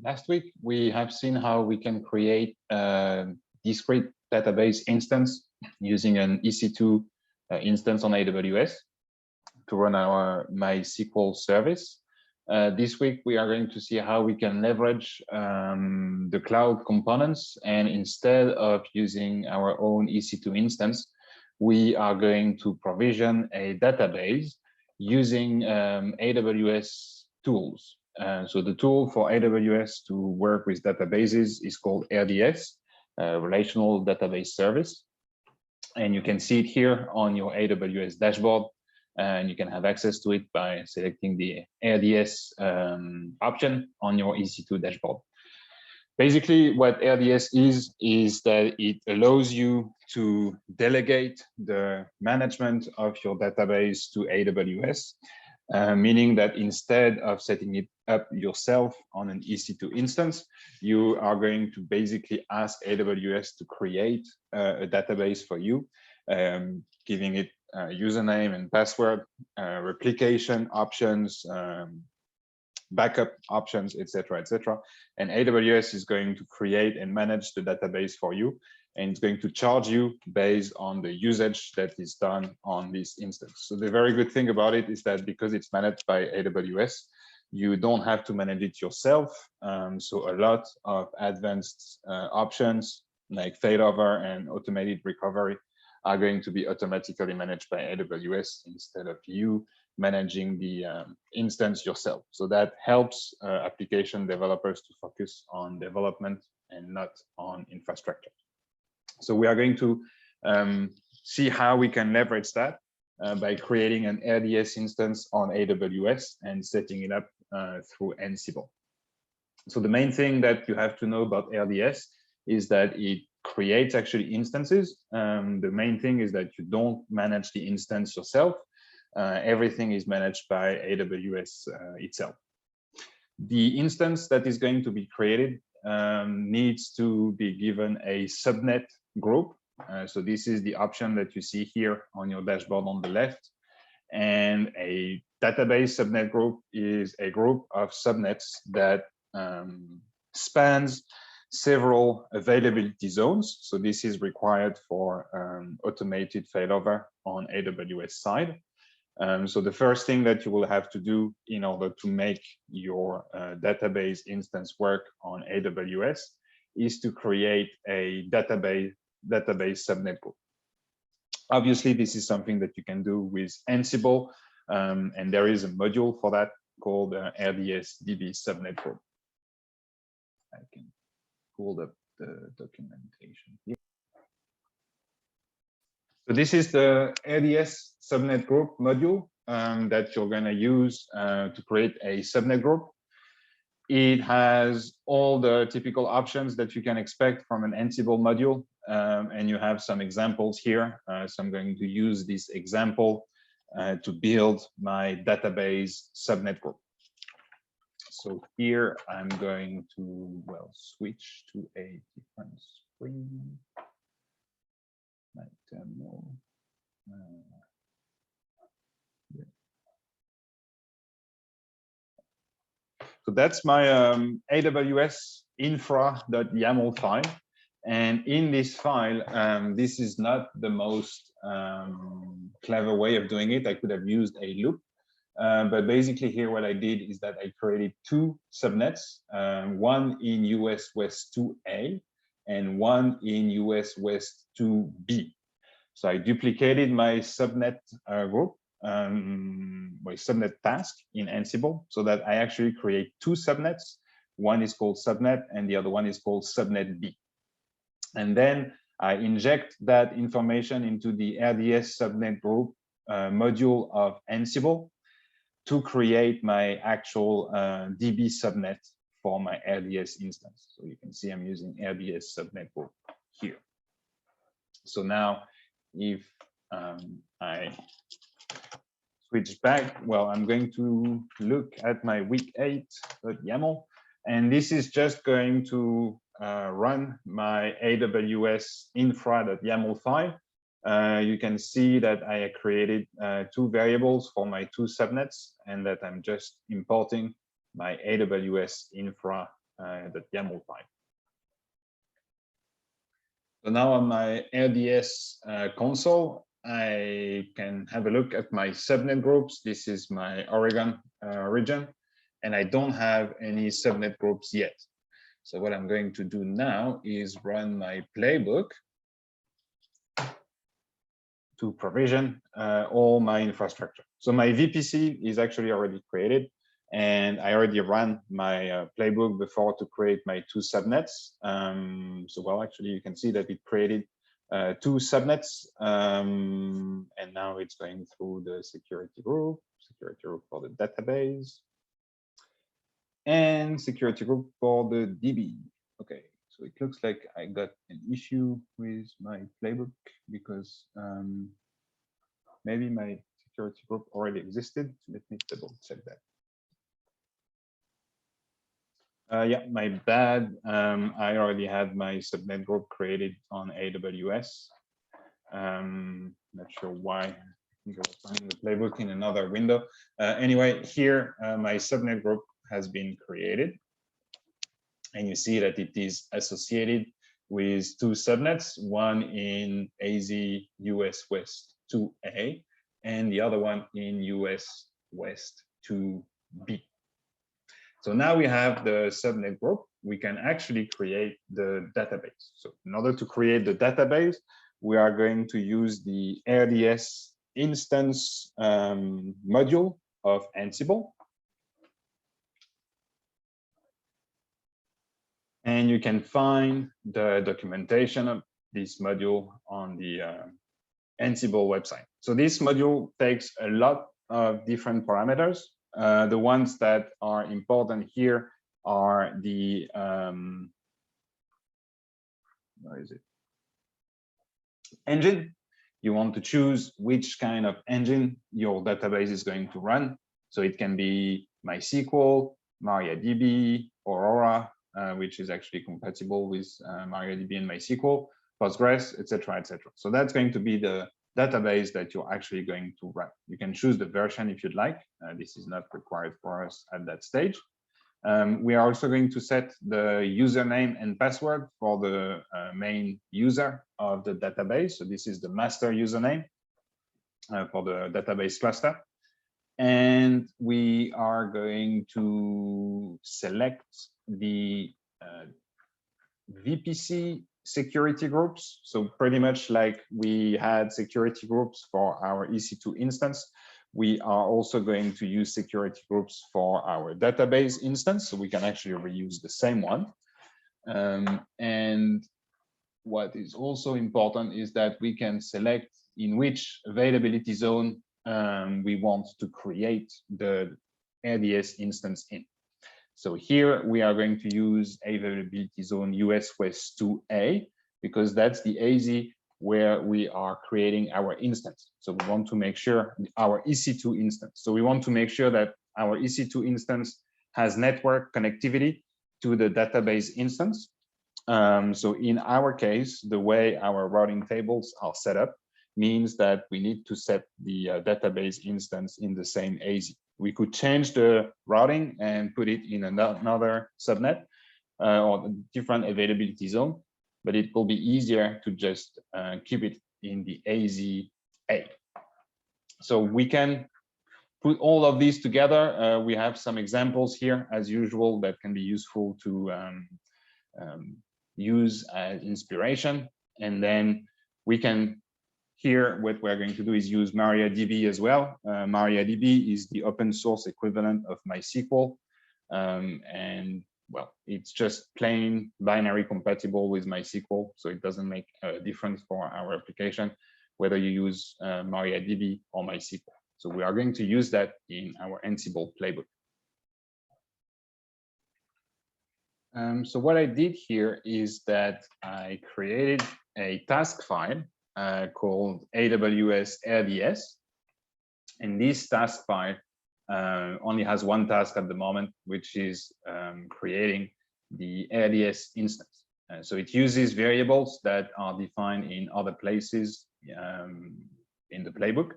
last week, we have seen how we can create a discrete database instance using an EC2 instance on AWS to run our MySQL service. This week, we are going to see how we can leverage the cloud components, and instead of using our own EC2 instance, we are going to provision a database using AWS tools. So the tool for AWS to work with databases is called RDS, Relational Database Service. And you can see it here on your AWS dashboard, and you can have access to it by selecting the RDS option on your EC2 dashboard. Basically, what RDS is that it allows you to delegate the management of your database to AWS, meaning that instead of setting it up yourself on an EC2 instance, you are going to basically ask AWS to create a database for you, giving it username and password, replication options, backup options, etc., etc. And AWS is going to create and manage the database for you, and it's going to charge you based on the usage that is done on this instance. So the very good thing about it is that because it's managed by AWS, you don't have to manage it yourself. So a lot of advanced options like failover and automated recovery are going to be automatically managed by AWS instead of you managing the instance yourself. So that helps application developers to focus on development and not on infrastructure. So we are going to see how we can leverage that by creating an RDS instance on AWS and setting it up through Ansible. So the main thing that you have to know about RDS is that it creates actually instances. The main thing is that you don't manage the instance yourself. Everything is managed by AWS itself. The instance that is going to be created needs to be given a subnet group. So this is the option that you see here on your dashboard on the left. And a database subnet group is a group of subnets that spans several availability zones. So this is required for automated failover on AWS side. So the first thing that you will have to do in order to make your database instance work on AWS is to create a database subnet group. Obviously, this is something that you can do with Ansible, and there is a module for that called RDS DB subnet group. I can pull up the documentation here. So this is the RDS subnet group module that you're going to use to create a subnet group. It has all the typical options that you can expect from an Ansible module, and you have some examples here. So I'm going to use this example to build my database subnet group. So here I'm going to, well, switch to a different screen. My terminal. Yeah. So that's my AWS infra.yaml file. And in this file, this is not the most clever way of doing it. I could have used a loop. But basically here, what I did is that I created two subnets, one in US West 2A and one in US West 2B. So I duplicated my subnet group, my subnet task in Ansible, so that I actually create two subnets. One is called subnet and the other one is called subnet B. And then I inject that information into the RDS subnet group module of Ansible to create my actual DB subnet for my RDS instance. So you can see I'm using RDS subnet group here. So now if I switch back, well, I'm going to look at my week8.yaml, and this is just going to run my AWS infra.yaml file. You can see that I created two variables for my two subnets, and that I'm just importing my AWS infra the YAML file. So now on my RDS console, I can have a look at my subnet groups. This is my Oregon region, and I don't have any subnet groups yet. So what I'm going to do now is run my playbook to provision all my infrastructure. So my VPC is actually already created, and I already ran my playbook before to create my 2 subnets. So well, actually, you can see that it created 2 subnets, and now it's going through the security group for the database, and security group for the DB. Okay, so it looks like I got an issue with my playbook because maybe my security group already existed. Let me double check that. Yeah, my bad. I already had my subnet group created on AWS. Not sure why. I think I was finding the playbook in another window. Anyway, here my subnet group has been created, and you see that it is associated with 2 subnets, one in AZ US West 2A, and the other one in US West 2B. So now we have the subnet group, we can actually create the database. So in order to create the database, we are going to use the RDS instance module of Ansible. And you can find the documentation of this module on the Ansible website. So this module takes a lot of different parameters. The ones that are important here are the where is it? Engine. You want to choose which kind of engine your database is going to run. So it can be MySQL, MariaDB, Aurora, which is actually compatible with MariaDB and MySQL, Postgres, etc., etc. So that's going to be the database that you're actually going to run. You can choose the version if you'd like. This is not required for us at that stage. We are also going to set the username and password for the main user of the database. So this is the master username for the database cluster. And we are going to select the VPC security groups. So pretty much like we had security groups for our EC2 instance, we are also going to use security groups for our database instance. So we can actually reuse the same one. And what is also important is that we can select in which availability zone we want to create the RDS instance in. So here we are going to use availability zone US West 2A, because that's the AZ where we are creating our instance. So we want to make sure our EC2 instance. So we want to make sure that our EC2 instance has network connectivity to the database instance. So in our case, the way our routing tables are set up means that we need to set the database instance in the same AZ. We could change the routing and put it in another subnet or different availability zone, but it will be easier to just keep it in the AZA. So we can put all of these together. We have some examples here, as usual, that can be useful to use as inspiration. And then we can, here, what we're going to do is use MariaDB as well. MariaDB is the open source equivalent of MySQL. And well, it's just plain binary compatible with MySQL. So it doesn't make a difference for our application, whether you use MariaDB or MySQL. So we are going to use that in our Ansible playbook. So what I did here is that I created a task file called AWS RDS. And this task file only has one task at the moment, which is creating the RDS instance. So it uses variables that are defined in other places in the playbook.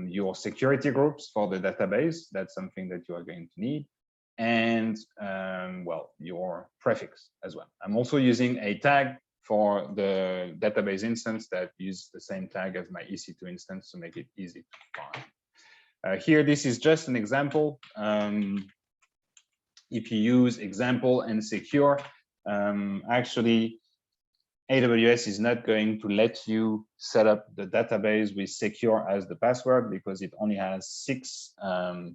Your security groups for the database, that's something that you are going to need. and well, your prefix as well. I'm also using a tag for the database instance that uses the same tag as my EC2 instance to make it easy to find. Here, this is just an example. If you use example and secure, actually, AWS is not going to let you set up the database with secure as the password because it only has 6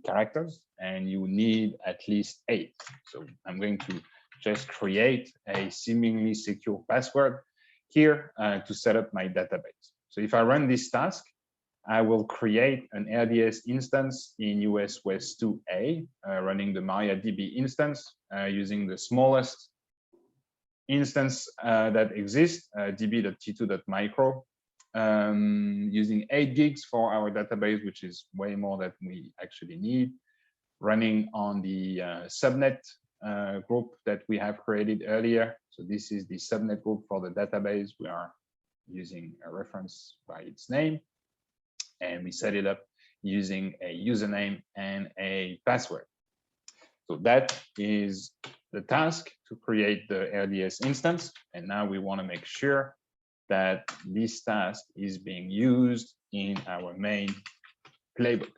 characters and you need at least 8. So I'm going to just create a seemingly secure password here to set up my database. So if I run this task, I will create an RDS instance in US West 2A running the MariaDB instance using the smallest instance that exists, db.t2.micro, using 8 gigs for our database, which is way more than we actually need, running on the subnet group that we have created earlier. So this is the subnet group for the database. We are using a reference by its name, and we set it up using a username and a password. So that is the task to create the RDS instance. And now we want to make sure that this task is being used in our main playbook.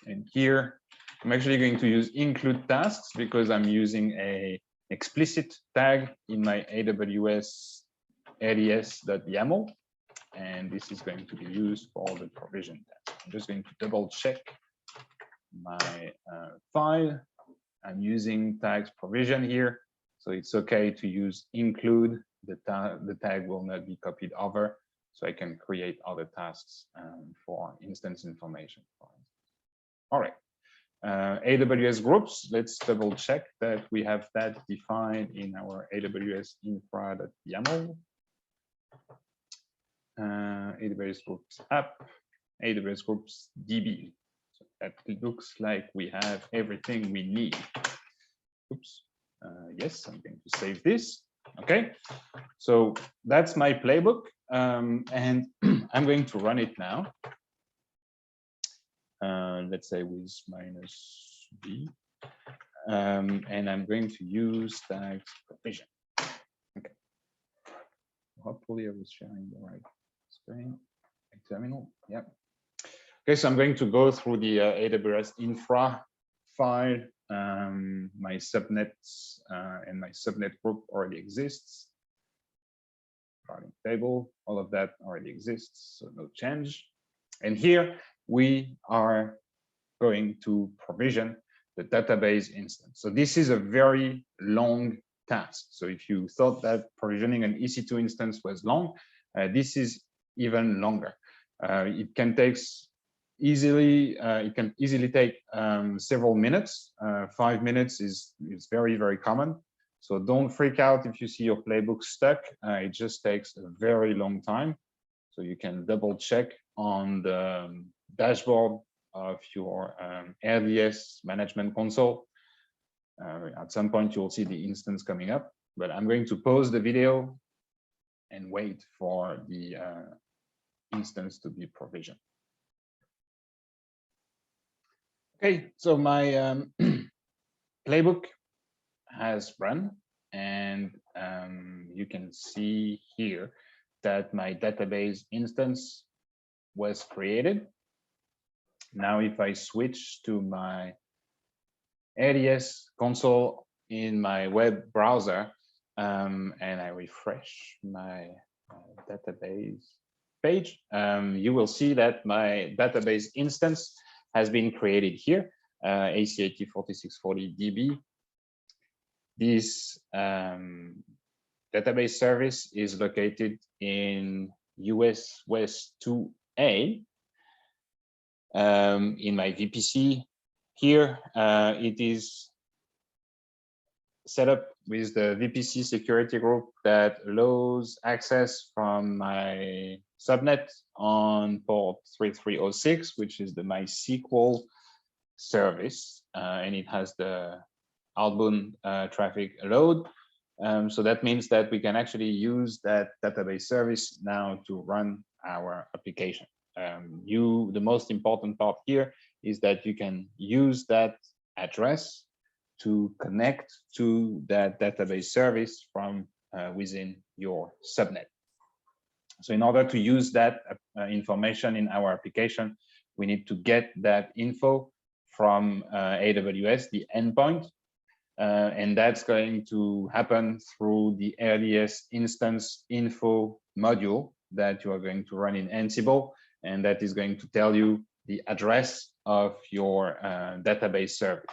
And here, I'm actually going to use include tasks because I'm using an explicit tag in my AWS RDS.yaml. And this is going to be used for the provision task. I'm just going to double check my file. I'm using tags provision here, so it's okay to use include. The tag will not be copied over, so I can create other tasks for instance information. All right, AWS groups. Let's double check that we have that defined in our AWS infra.yaml. AWS groups app, AWS groups DB. So that looks like we have everything we need. Oops. Yes, I'm going to save this. Okay, so that's my playbook, and I'm going to run it now. Let's say with -b, and I'm going to use tags provision. Okay. Hopefully, I was sharing the right screen. Terminal. Yeah. Okay, so I'm going to go through the AWS infra file. My subnets and my subnet group already exists. Routing table, all of that already exists, so no change. And here we are going to provision the database instance. So this is a very long task. So if you thought that provisioning an EC2 instance was long, this is even longer. It can easily take several minutes. 5 minutes is very, very common. So don't freak out if you see your playbook stuck. It just takes a very long time. So you can double check on the dashboard of your RDS management console. At some point, you'll see the instance coming up, but I'm going to pause the video and wait for the instance to be provisioned. Okay, so my playbook has run, and you can see here that my database instance was created. Now, if I switch to my RDS console in my web browser and I refresh my database page, you will see that my database instance has been created here, ACAT 4640 DB. This database service is located in US West 2A. In my VPC here, it is set up with the VPC security group that allows access from my subnet on port 3306, which is the MySQL service, and it has the outbound traffic allowed. So that means that we can actually use that database service now to run our application. the most important part here is that you can use that address to connect to that database service from within your subnet. So in order to use that information in our application, we need to get that info from AWS, the endpoint, and that's going to happen through the RDS instance info module that you are going to run in Ansible, and that is going to tell you the address of your database service.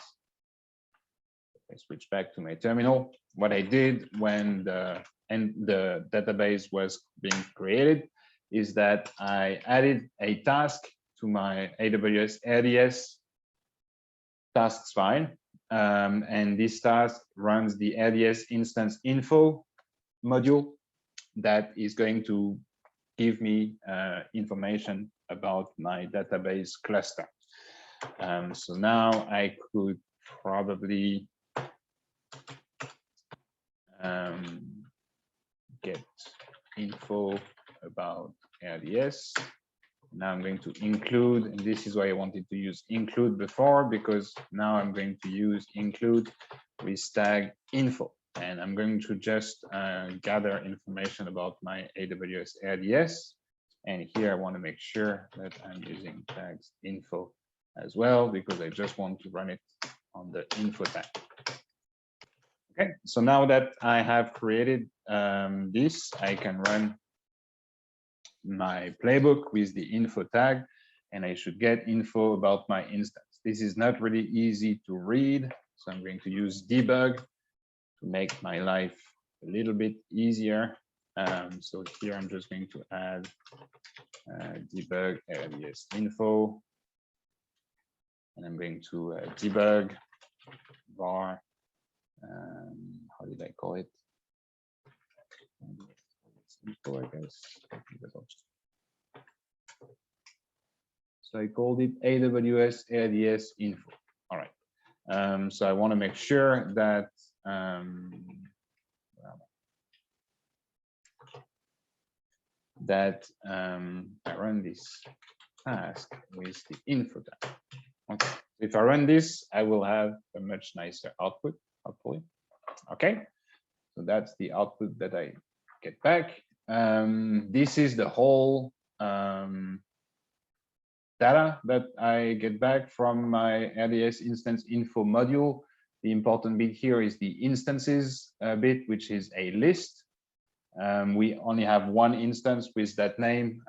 I switch back to my terminal. What I did when the database was being created is that I added a task to my AWS RDS tasks file, and this task runs the RDS instance info module that is going to give me information about my database cluster. So now I could probably get info about RDS. Now I'm going to include, and this is why I wanted to use include before, because now I'm going to use include with tag info, and I'm going to just gather information about my AWS RDS. And here I want to make sure that I'm using tags info as well, because I just want to run it on the info tag. Okay, so now that I have created this, I can run my playbook with the info tag, and I should get info about my instance. This is not really easy to read, so I'm going to use debug to make my life a little bit easier. So here I'm just going to add debug RDS info, and I'm going to debug var, how did I call it? Info, I guess. So I called it AWS RDS info. All right. So I want to make sure that I run this task with the info tag. Okay. If I run this, I will have a much nicer output, hopefully. Okay. So that's the output that I get back. This is the whole data that I get back from my RDS instance info module. The important bit here is the instances bit, which is a list. We only have one instance with that name,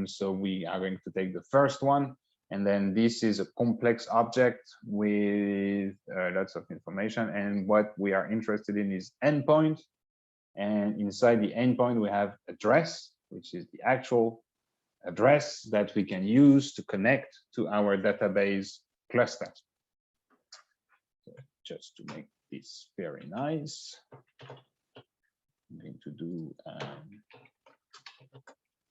so we are going to take the first one. And then this is a complex object with lots of information. And what we are interested in is endpoint. And inside the endpoint, we have address, which is the actual address that we can use to connect to our database cluster. So just to make this very nice, I'm going to do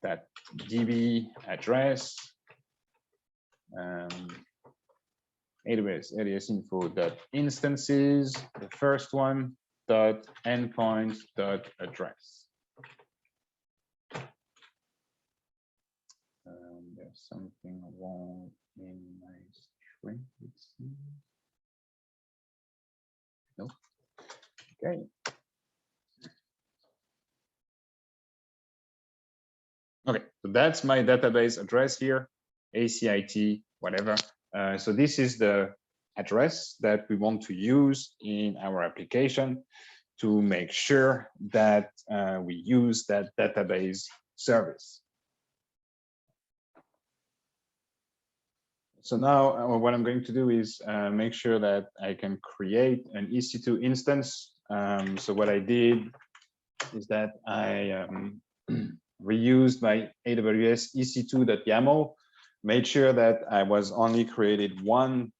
that db address AWS RDS info dot instances, the first one, dot endpoint dot address. There's something wrong in my string. No. Okay. Okay, so that's my database address here, ACIT, whatever. So this is the address that we want to use in our application to make sure that we use that database service. So now what I'm going to do is make sure that I can create an EC2 instance. So what I did is that I reused my AWS EC2.yaml, made sure that I was only creating one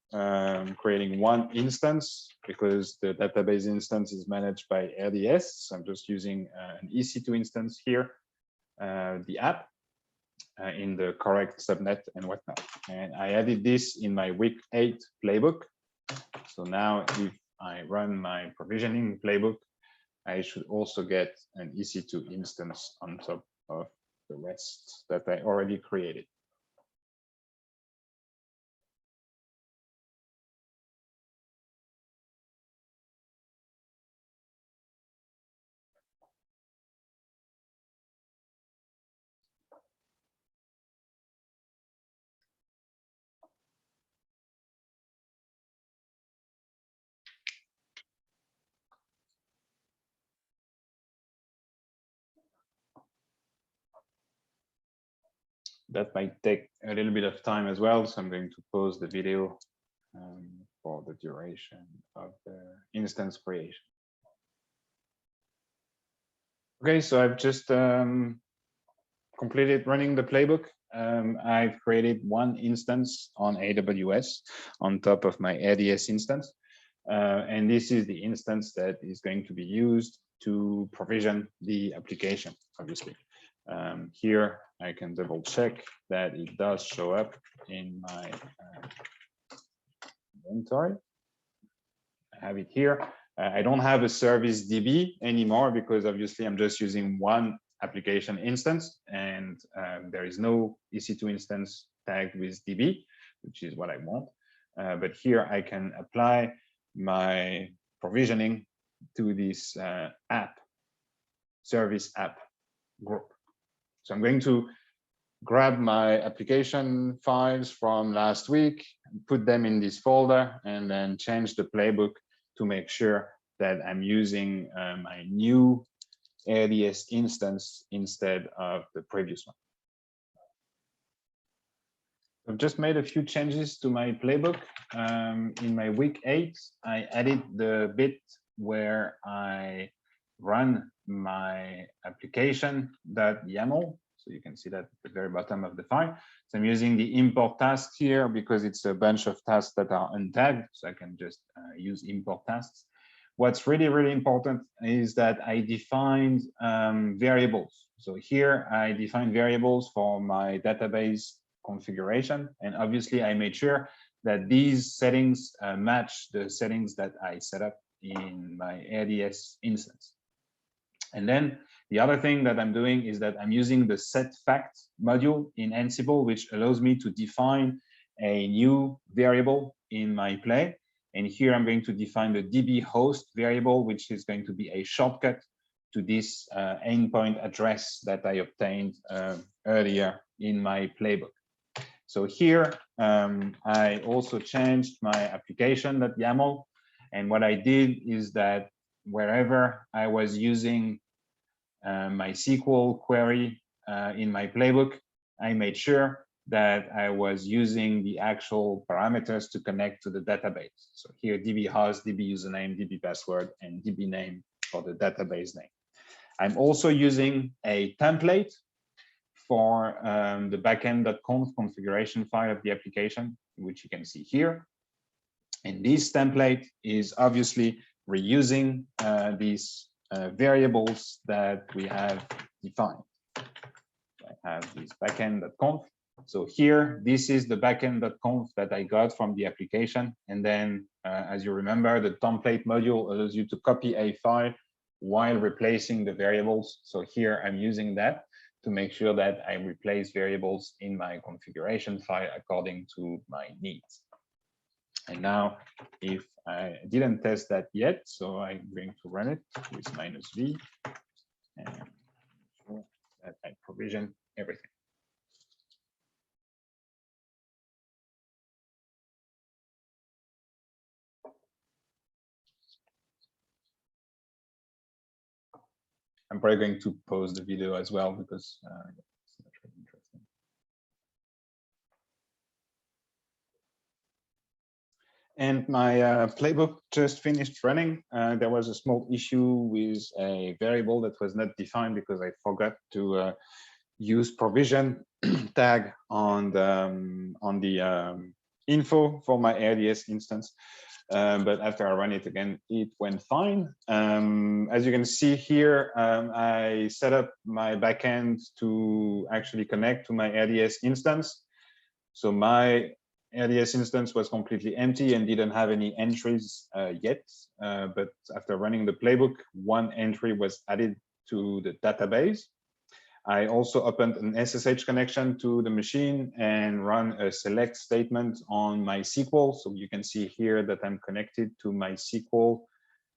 instance, because the database instance is managed by RDS. So I'm just using an EC2 instance here, the app in the correct subnet and whatnot. And I added this in my week 8 playbook. So now if I run my provisioning playbook, I should also get an EC2 instance on top of the rest that I already created. that might take a little bit of time as well. So I'm going to pause the video for the duration of the instance creation. Okay, so I've just completed running the playbook. I've created one instance on AWS on top of my RDS instance. And this is the instance that is going to be used to provision the application, obviously. Here, I can double check that it does show up in my inventory. I have it here. I don't have a service DB anymore because obviously I'm just using one application instance, and there is no EC2 instance tagged with DB, which is what I want. But here I can apply my provisioning to this service app group. So I'm going to grab my application files from last week, put them in this folder, and then change the playbook to make sure that I'm using my new RDS instance instead of the previous one. I've just made a few changes to my playbook. In my week 8, I added the bit where I run my application.yaml. So you can see that at the very bottom of the file. So I'm using the import tasks here because it's a bunch of tasks that are untagged. So I can just use import tasks. What's really, really important is that I defined variables. So here I define variables for my database configuration. And obviously I made sure that these settings match the settings that I set up in my RDS instance. And then the other thing that I'm doing is that I'm using the setFact module in Ansible, which allows me to define a new variable in my play. And here I'm going to define the DB host variable, which is going to be a shortcut to this endpoint address that I obtained earlier in my playbook. So here I also changed my application.yaml. And what I did is that wherever I was using my SQL query in my playbook, I made sure that I was using the actual parameters to connect to the database. So here, DB host, DB username, DB password, and DB name for the database name. I'm also using a template for the backend.conf configuration file of the application, which you can see here. And this template is obviously reusing these variables that we have defined. I have this backend.conf. So here, this is the backend.conf that I got from the application. And then, as you remember, the template module allows you to copy a file while replacing the variables. So here, I'm using that to make sure that I replace variables in my configuration file according to my needs. And now, if I didn't test that yet, so I'm going to run it with -v and make sure that I provision everything. I'm probably going to pause the video as well because it's not really interesting. And my playbook just finished running. There was a small issue with a variable that was not defined because I forgot to use provision tag on the info for my RDS instance. But after I run it again, it went fine. As you can see here, I set up my backend to actually connect to my RDS instance. So my RDS instance was completely empty and didn't have any entries yet. But after running the playbook, one entry was added to the database. I also opened an SSH connection to the machine and run a select statement on MySQL. So you can see here that I'm connected to MySQL,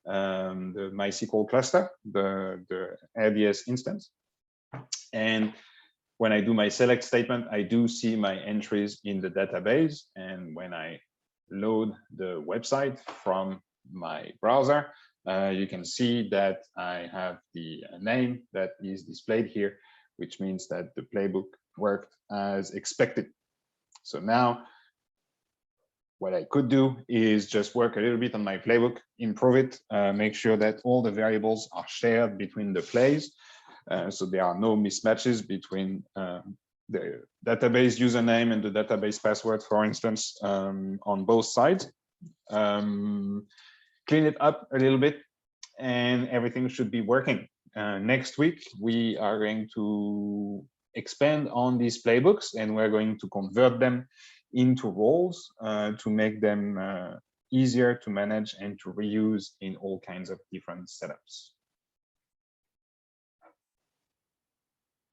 the MySQL cluster, the RDS instance. And when I do my select statement, I do see my entries in the database. And when I load the website from my browser, you can see that I have the name that is displayed here, which means that the playbook worked as expected. So now what I could do is just work a little bit on my playbook, improve it, make sure that all the variables are shared between the plays. So there are no mismatches between the database username and the database password, for instance, on both sides. Clean it up a little bit, and everything should be working. Next week, we are going to expand on these playbooks, and we're going to convert them into roles to make them easier to manage and to reuse in all kinds of different setups.